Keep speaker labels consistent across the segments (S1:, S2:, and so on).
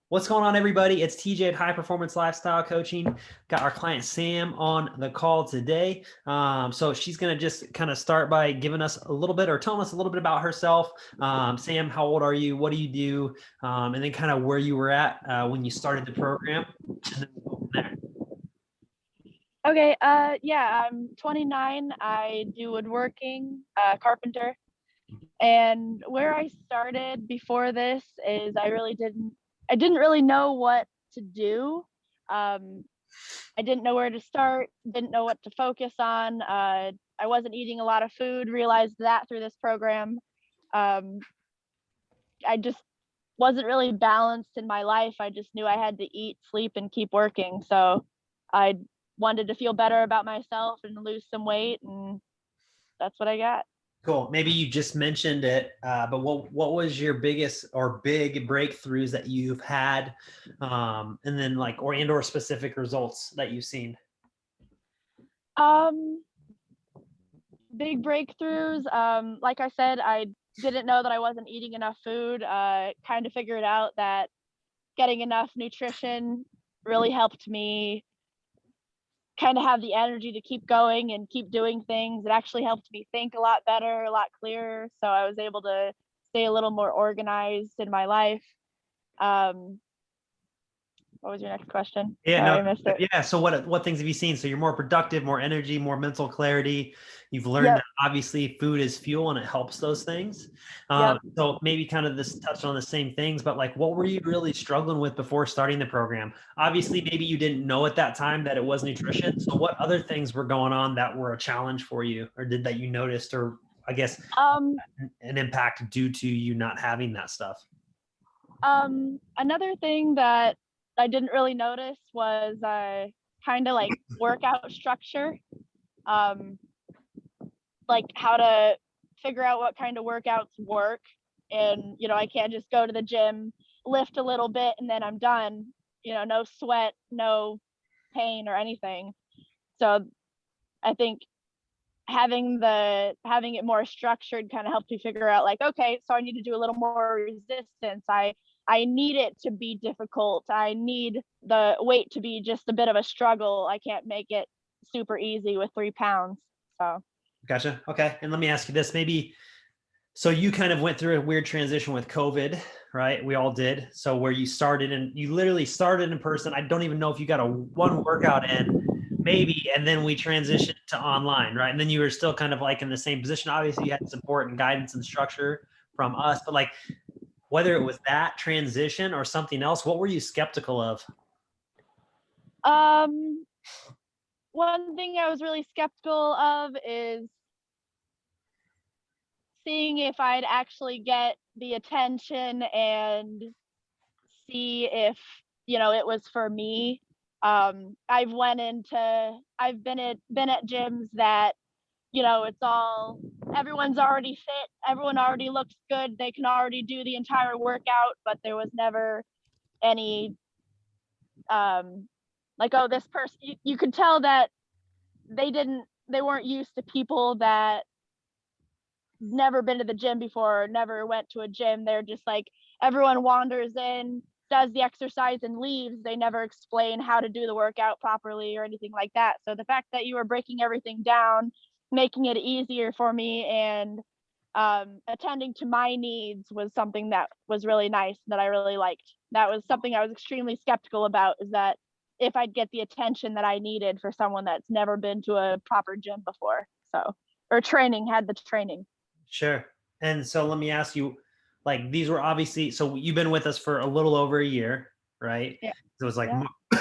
S1: What's going on, everybody? It's TJ at High Performance Lifestyle Coaching. Got our client Sam on the call today. So she's going to just kind of start by giving us a little bit or telling us a little bit about herself. Sam, how old are you? What do you do? And then kind of where you were at when you started the program. And then we'll go from there.
S2: Okay, I'm 29. I do woodworking, carpenter. And where I started before this is I didn't really know what to do. I didn't know where to start, didn't know what to focus on. I wasn't eating a lot of food, realized that through this program. I just wasn't really balanced in my life. I just knew I had to eat, sleep, and keep working. So I wanted to feel better about myself and lose some weight, and that's what I got.
S1: Cool. Maybe you just mentioned it, but what was your biggest or big breakthroughs that you've had, and then like or specific results that you've seen?
S2: Big breakthroughs. Like I said, I didn't know that I wasn't eating enough food. Kind of figured out that getting enough nutrition really helped me kind of have the energy to keep going and keep doing things. It actually helped me think a lot better, a lot clearer. So I was able to stay a little more organized in my life. What was your next question?
S1: Yeah,
S2: Sorry,
S1: no,
S2: I missed it.
S1: yeah. So what things have you seen? So you're more productive, more energy, more mental clarity. You've learned
S2: Yep.
S1: that obviously food is fuel and it helps those things.
S2: Yep.
S1: So maybe kind of this touched on the same things, but like what were you really struggling with before starting the program? Obviously, maybe you didn't know at that time that it was nutrition. So what other things were going on that were a challenge for you, or did that you noticed, or I guess an impact due to you not having that stuff?
S2: Another thing that I didn't really notice was kind of like workout structure, um, like how to figure out what kind of workouts work. And, I can't just go to the gym, lift a little bit, and then I'm done. No sweat, no pain or anything. So I think having it more structured kind of helped me figure out, like, okay, so I need to do a little more resistance. I need it to be difficult. I need the weight to be just a bit of a struggle. I can't make it super easy with 3 pounds. So
S1: Gotcha. Okay. And let me ask you this, maybe, so you kind of went through a weird transition with COVID, right? We all did. So where you started and you literally started in person. I don't even know if you got one workout in, maybe, and then we transitioned to online, right? And then you were still kind of like in the same position. Obviously, you had support and guidance and structure from us, but like whether it was that transition or something else, what were you skeptical of?
S2: one thing I was really skeptical of is seeing if I'd actually get the attention and see if, it was for me. I've been at gyms that, it's all, everyone's already fit, everyone already looks good, they can already do the entire workout, but there was never any like, oh, this person, you could tell that they weren't used to people that never been to the gym before or never went to a gym. They're just like, everyone wanders in, does the exercise and leaves. They never explain how to do the workout properly or anything like that. So the fact that you were breaking everything down, making it easier for me, and attending to my needs was something that was really nice, that I really liked. That was something I was extremely skeptical about, is that if I'd get the attention that I needed for someone that's never been to a proper gym before. So, or had the training.
S1: Sure. And so let me ask you, like, these were obviously, so you've been with us for a little over a year, right?
S2: Yeah.
S1: So it was like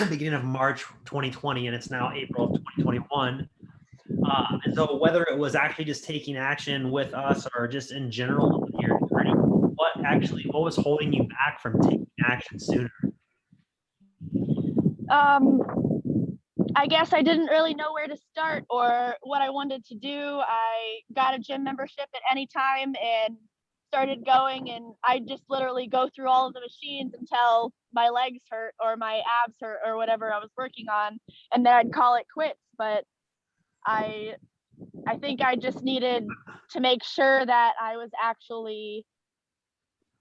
S1: beginning of March 2020, and it's now April of 2021. And so whether it was actually just taking action with us or just in general on your journey, what was holding you back from taking action sooner?
S2: I guess I didn't really know where to start or what I wanted to do. I got a gym membership at any time and started going, and I just literally go through all of the machines until my legs hurt or my abs hurt or whatever I was working on, and then I'd call it quits. But I think I just needed to make sure that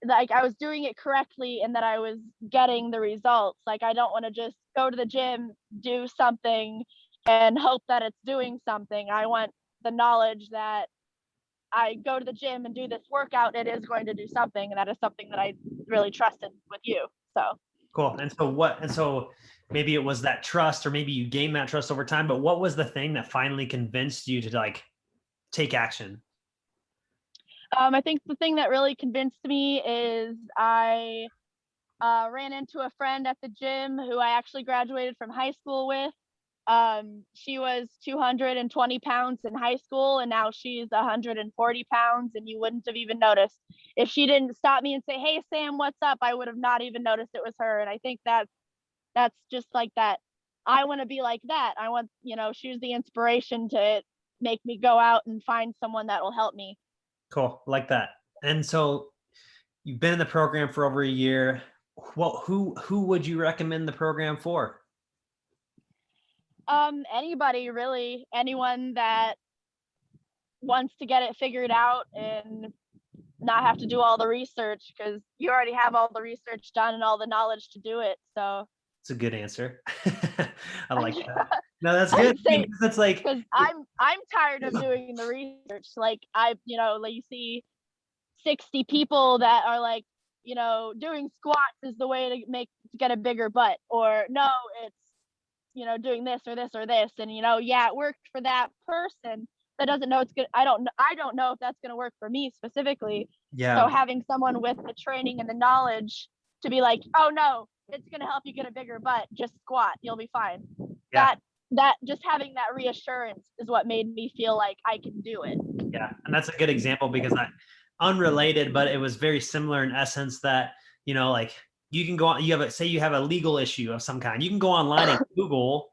S2: like I was doing it correctly and that I was getting the results. Like I don't want to just go to the gym, do something and hope that it's doing something. I want the knowledge that I go to the gym and do this workout, it is going to do something. And that is something that I really trusted with you. So
S1: Cool. And so maybe it was that trust, or maybe you gained that trust over time, but what was the thing that finally convinced you to like take action?
S2: I think the thing that really convinced me is I ran into a friend at the gym who I actually graduated from high school with. She was 220 pounds in high school, and now she's 140 pounds, and you wouldn't have even noticed. If she didn't stop me and say, "Hey, Sam, what's up?" I would have not even noticed it was her. And I think that's just like that. I want to be like that. I want, she's the inspiration to make me go out and find someone that will help me.
S1: Cool. Like that. And so you've been in the program for over a year. Well, who would you recommend the program for?
S2: Anybody really, anyone that wants to get it figured out and not have to do all the research, because you already have all the research done and all the knowledge to do it. So
S1: It's a good answer. I like that. No, that's good.
S2: I'd say,
S1: That's like,
S2: because I'm tired of doing the research. Like like you see 60 people that are like, doing squats is the way to get a bigger butt, or no, it's doing this or this or this. And yeah, it worked for that person that doesn't know it's good. I don't know if that's going to work for me specifically.
S1: yeah,
S2: So having someone with the training and the knowledge to be like, oh no, it's going to help you get a bigger butt, just squat, you'll be fine.
S1: yeah,
S2: That just having that reassurance is what made me feel like I can do it.
S1: yeah. And that's a good example, because unrelated, but it was very similar in essence that, like you can go on, say you have a legal issue of some kind. You can go online and Google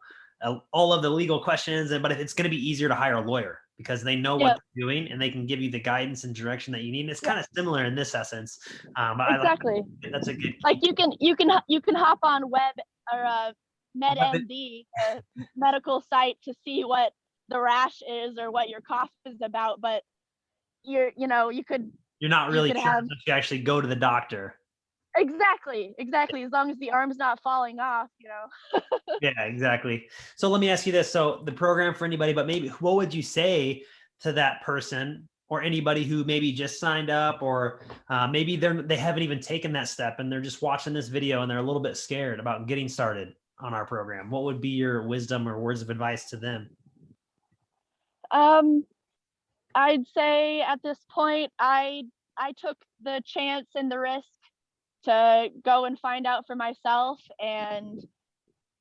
S1: all of the legal questions, but it's going to be easier to hire a lawyer because they know what they're doing and they can give you the guidance and direction that you need. And it's kind of similar in this essence. But
S2: exactly.
S1: That's a good,
S2: like you can hop on web or MedMD, a medical site, to see what the rash is or what your cough is about, but you're
S1: not really sure
S2: have
S1: unless you actually go to the doctor.
S2: exactly as long as the arm's not falling off.
S1: Yeah, exactly. So let me ask you this. So the program for anybody, but maybe what would you say to that person or anybody who maybe just signed up, or maybe they haven't even taken that step and they're just watching this video and they're a little bit scared about getting started on our program? What would be your wisdom or words of advice to them?
S2: I'd say at this point, I took the chance and the risk to go and find out for myself, and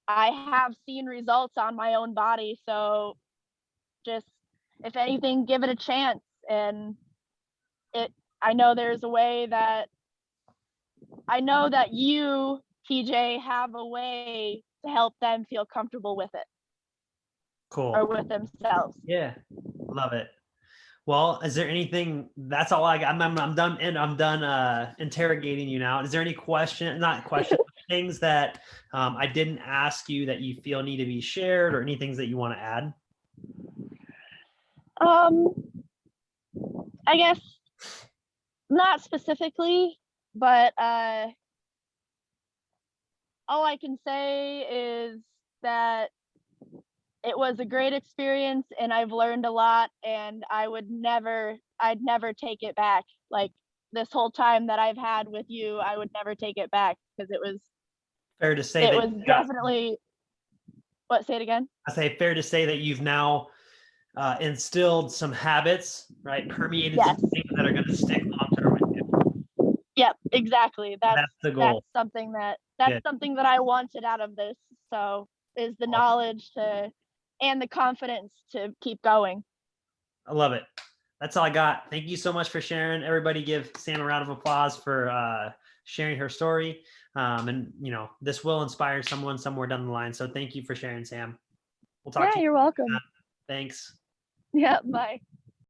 S2: I have seen results on my own body. So just, if anything, give it a chance. And I know there's a way that you, TJ, have a way to help them feel comfortable with it.
S1: Cool.
S2: Or with themselves.
S1: Yeah. Love it. Well, is there anything? That's all I got. I'm done, and I'm done interrogating you now. Is there any things that I didn't ask you that you feel need to be shared, or any things that you want to add?
S2: I guess not specifically, but all I can say is that it was a great experience and I've learned a lot, and I'd never take it back. Like this whole time that I've had with you, I would never take it back, because it was
S1: fair to say
S2: definitely. What? Say it again.
S1: I say fair to say that you've now instilled some habits, right? Permeated some things that are going to stick long term with you.
S2: Yep, exactly. That's
S1: the goal.
S2: That's something that I wanted out of this. So is the knowledge and the confidence to keep going.
S1: I love it. That's all I got. Thank you so much for sharing. Everybody give Sam a round of applause for sharing her story. And this will inspire someone somewhere down the line. So thank you for sharing, Sam. We'll talk to you.
S2: You're welcome.
S1: Thanks.
S2: Yeah, bye.